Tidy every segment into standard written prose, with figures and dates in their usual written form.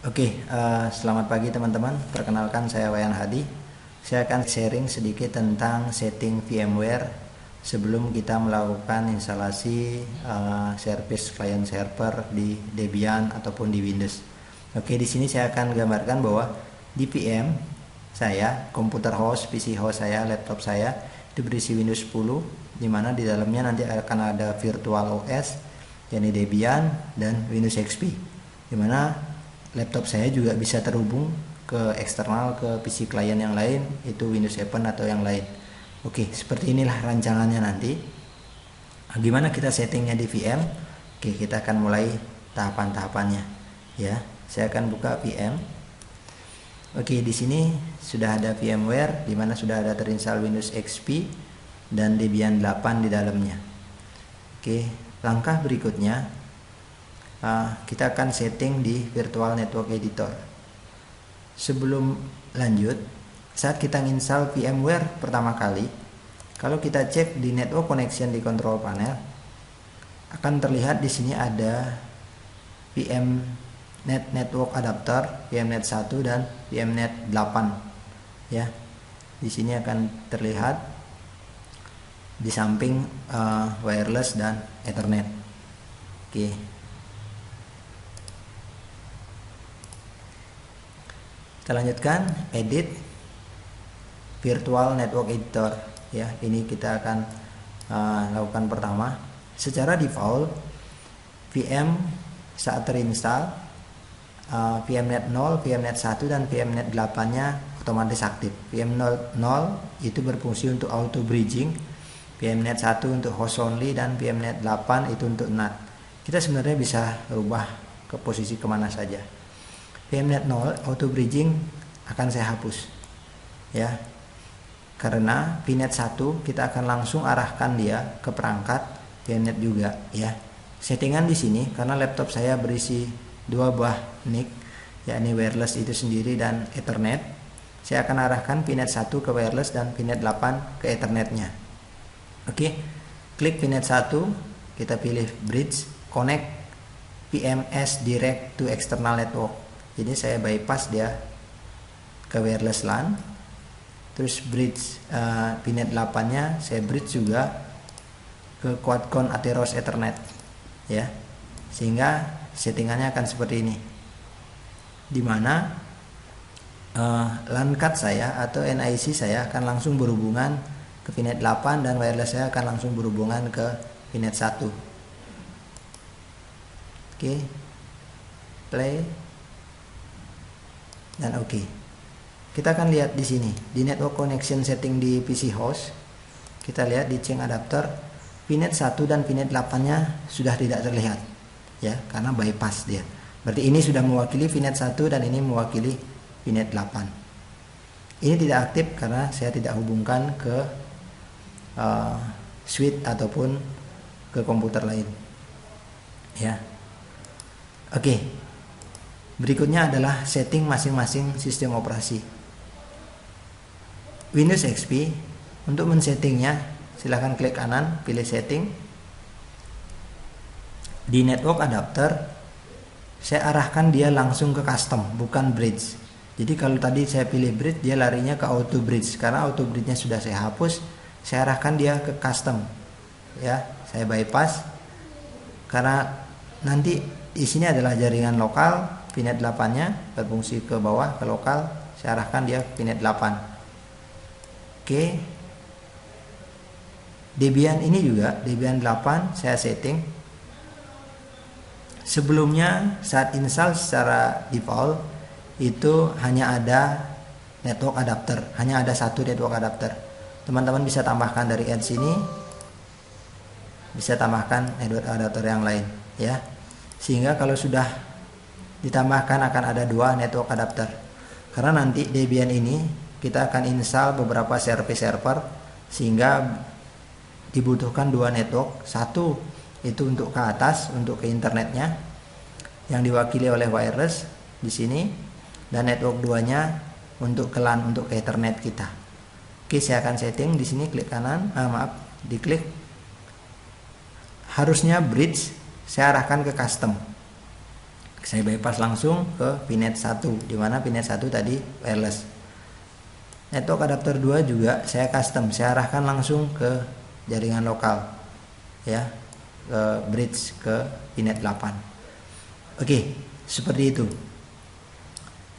Selamat pagi teman-teman. Perkenalkan, saya Wayan Hadi. Saya akan sharing sedikit tentang setting VMware sebelum kita melakukan instalasi service client server di Debian ataupun di Windows. Di sini saya akan gambarkan bahwa di VM saya, komputer host, PC host saya, laptop saya itu berisi Windows 10, di mana di dalamnya nanti akan ada virtual OS, yakni Debian dan Windows XP, di mana laptop saya juga bisa terhubung ke eksternal, ke PC klien yang lain, itu Windows 7 atau yang lain. Seperti inilah rancangannya nanti. Gimana kita settingnya di VM? Kita akan mulai tahapan-tahapannya. Ya, saya akan buka VM. Di sini sudah ada VMware, di mana sudah ada terinstall Windows XP dan Debian 8 di dalamnya. Langkah berikutnya, kita akan setting di Virtual Network Editor. Sebelum lanjut, saat kita install VMware pertama kali, kalau kita cek di network connection di control panel, akan terlihat di sini ada VMnet Network Adapter, VMnet 1 dan VMnet 8. Ya, di sini akan terlihat di samping wireless dan Ethernet. Kita lanjutkan, edit Virtual Network Editor. Ya, ini kita akan lakukan pertama. Secara default VM saat terinstall VMnet 0, VMnet 1 dan VMnet 8-nya otomatis aktif. VM0 itu berfungsi untuk auto bridging, VMnet 1 untuk host only, dan VMnet 8 itu untuk NAT. Kita sebenarnya bisa rubah ke posisi kemana saja. VMnet 0 auto bridging akan saya hapus, ya, karena VNet 1 kita akan langsung arahkan dia ke perangkat VNet juga, ya. Settingan di sini karena laptop saya berisi dua buah NIC, yakni wireless itu sendiri dan Ethernet. Saya akan arahkan VNet 1 ke wireless dan VNet 8 ke Ethernetnya. Klik VNet 1, kita pilih bridge, connect VMS direct to external network. Jadi saya bypass dia ke wireless LAN, terus bridge VNet 8-nya saya bridge juga ke Quad-Con Atheros Ethernet, ya, sehingga settingannya akan seperti ini, dimana LAN card saya atau NIC saya akan langsung berhubungan ke VNet 8 dan wireless saya akan langsung berhubungan ke VNet 1. Play dan kita akan lihat di sini di network connection setting di PC host. Kita lihat di change adapter VNet 1 dan VNet 8-nya sudah tidak terlihat, ya, karena bypass dia. Berarti ini sudah mewakili VNet 1 dan ini mewakili VNet 8. Ini tidak aktif karena saya tidak hubungkan ke switch ataupun ke komputer lain, ya. Berikutnya adalah setting masing-masing sistem operasi. Windows XP, untuk men-settingnya silahkan klik kanan, pilih setting. Di network adapter saya arahkan dia langsung ke custom, bukan bridge. Jadi kalau tadi saya pilih bridge, dia larinya ke auto bridge. Karena auto bridge-nya sudah saya hapus, saya arahkan dia ke custom, ya. Saya bypass karena nanti di sini adalah jaringan lokal. VNet 8-nya berfungsi ke bawah, ke lokal, saya arahkan dia ke VNet 8. Debian ini juga, Debian 8 saya setting. Sebelumnya saat install secara default itu hanya ada network adapter, hanya ada satu network adapter. Teman-teman bisa tambahkan dari edge sini, bisa tambahkan network adapter yang lain, ya. Sehingga kalau sudah ditambahkan akan ada dua network adapter. Karena nanti Debian ini kita akan install beberapa service server, sehingga dibutuhkan dua network. Satu itu untuk ke atas, untuk ke internetnya, yang diwakili oleh wireless di sini, dan network 2-nya untuk ke LAN, untuk ke Ethernet kita. Saya akan setting di sini, klik kanan, diklik. Harusnya bridge saya arahkan ke custom. Saya bypass langsung ke VNet 1, di mana VNet 1 tadi wireless. Network adapter 2 juga saya custom, saya arahkan langsung ke jaringan lokal ya, ke bridge ke VNet 8. Oke, seperti itu.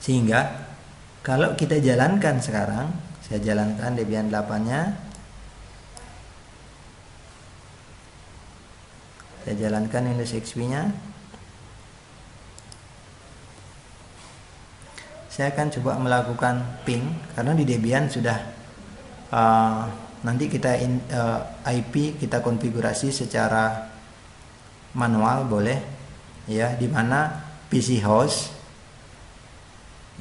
Sehingga kalau kita jalankan sekarang, saya jalankan Debian 8-nya. Saya jalankan Windows XP-nya. Saya akan coba melakukan ping karena di Debian sudah nanti kita IP kita konfigurasi secara manual boleh ya, di mana PC host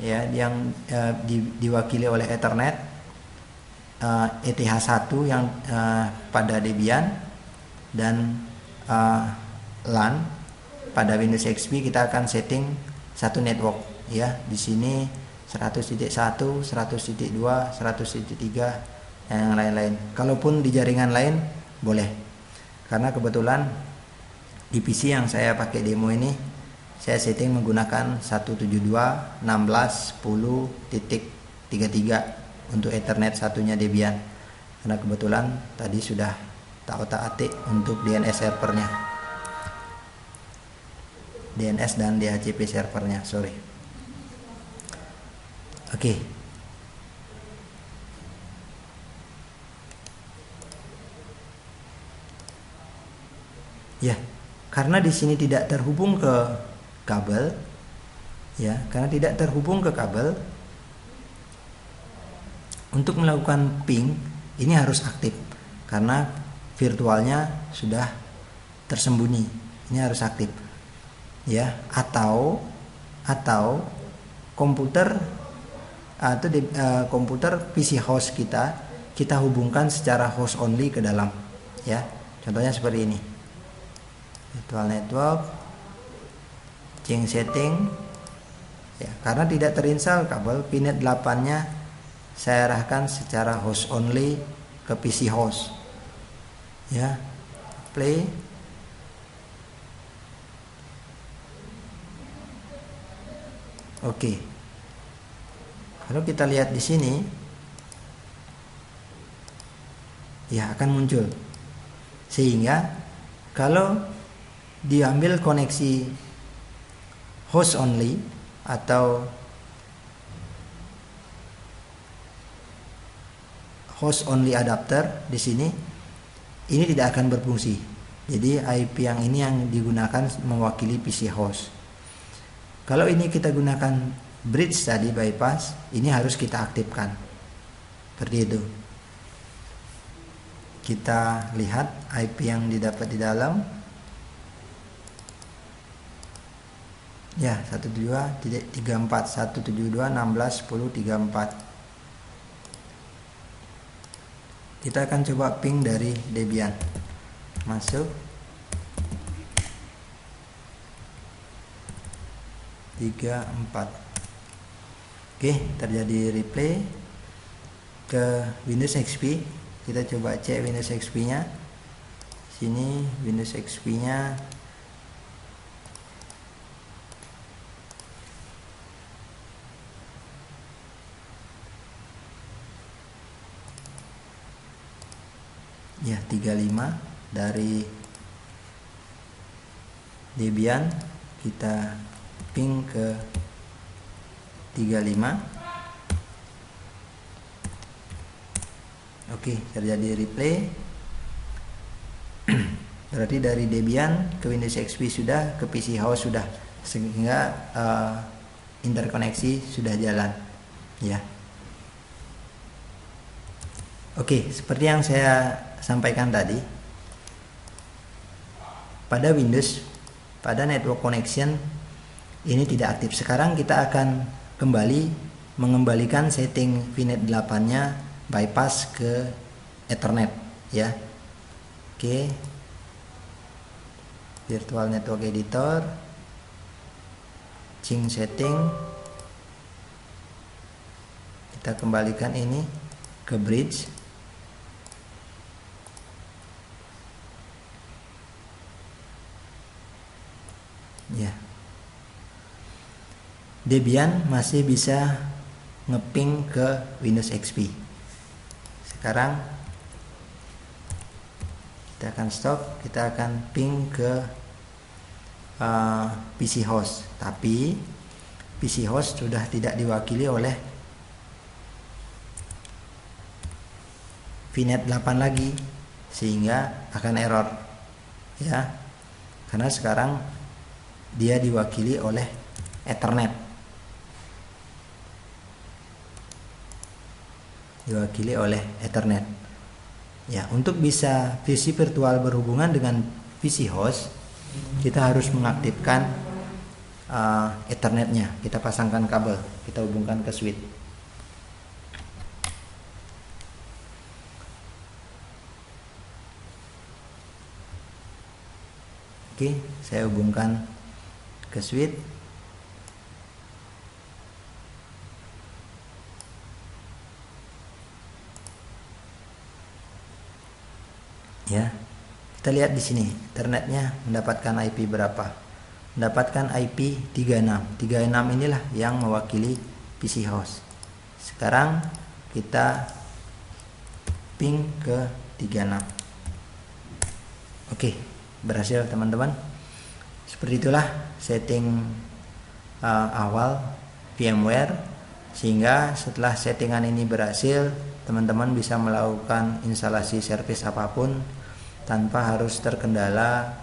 ya yang diwakili oleh Ethernet ETH1 yang pada Debian dan LAN pada Windows XP kita akan setting satu network ya, di sini 100.1, 100.2, 100.3 yang lain-lain. Kalaupun di jaringan lain boleh. Karena kebetulan di PC yang saya pakai demo ini saya setting menggunakan 172.16.10.33 untuk Ethernet satunya Debian. Karena kebetulan tadi sudah tak otak-atik untuk DNS servernya. DNS dan DHCP servernya, sorry. Oke. Ya, karena di sini tidak terhubung ke kabel, ya, karena tidak terhubung ke kabel, untuk melakukan ping ini harus aktif karena virtualnya sudah tersembunyi. Ini harus aktif, ya, atau komputer atau komputer PC host kita hubungkan secara host only ke dalam ya, contohnya seperti ini, virtual network, change setting ya, karena tidak terinstall kabel VNet 8 nya saya arahkan secara host only ke PC host ya, play. Oke. Kalau kita lihat di sini, ya akan muncul. Sehingga kalau diambil koneksi host only atau host only adapter di sini, ini tidak akan berfungsi. Jadi IP yang ini yang digunakan mewakili PC host. Kalau ini kita gunakan bridge tadi bypass, ini harus kita aktifkan. Seperti itu. Kita lihat IP yang didapat di dalam. Ya, 172.34 172.16.10.34. Kita akan coba ping dari Debian. Masuk 34. Oke, terjadi replay ke Windows XP. Kita coba cek Windows XP-nya. Sini Windows XP-nya. Ya, 35 dari Debian kita ping ke 35. Oke, terjadi replay. Berarti dari Debian ke Windows XP sudah, ke PC host sudah, sehingga interkoneksi sudah jalan ya. Oke, seperti yang saya sampaikan tadi, pada Windows, pada network connection ini tidak aktif. Sekarang kita akan kembali mengembalikan setting VNet 8-nya bypass ke Ethernet ya. Oke. Virtual Network Editor, change setting, kita kembalikan ini ke bridge. Ya. Debian masih bisa ngeping ke Windows XP. Sekarang kita akan stop, kita akan ping ke PC host, tapi PC host sudah tidak diwakili oleh VNet 8 lagi, sehingga akan error ya, karena sekarang dia diwakili oleh Ethernet, ya. Untuk bisa PC virtual berhubungan dengan PC host, kita harus mengaktifkan Ethernetnya. Kita pasangkan kabel, kita hubungkan ke switch. Oke, saya hubungkan ke switch. Ya, kita lihat di sini, Ethernetnya mendapatkan IP berapa? Mendapatkan IP 36. 36 inilah yang mewakili PC host. Sekarang kita ping ke 36. Oke, berhasil teman-teman. Seperti itulah setting awal VMware, sehingga setelah settingan ini berhasil, teman-teman bisa melakukan instalasi service apapun tanpa harus terkendala,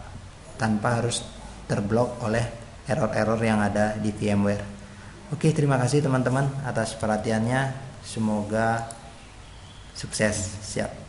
tanpa harus terblok oleh error-error yang ada di VMware. Oke, terima kasih teman-teman atas perhatiannya. Semoga sukses. Siap.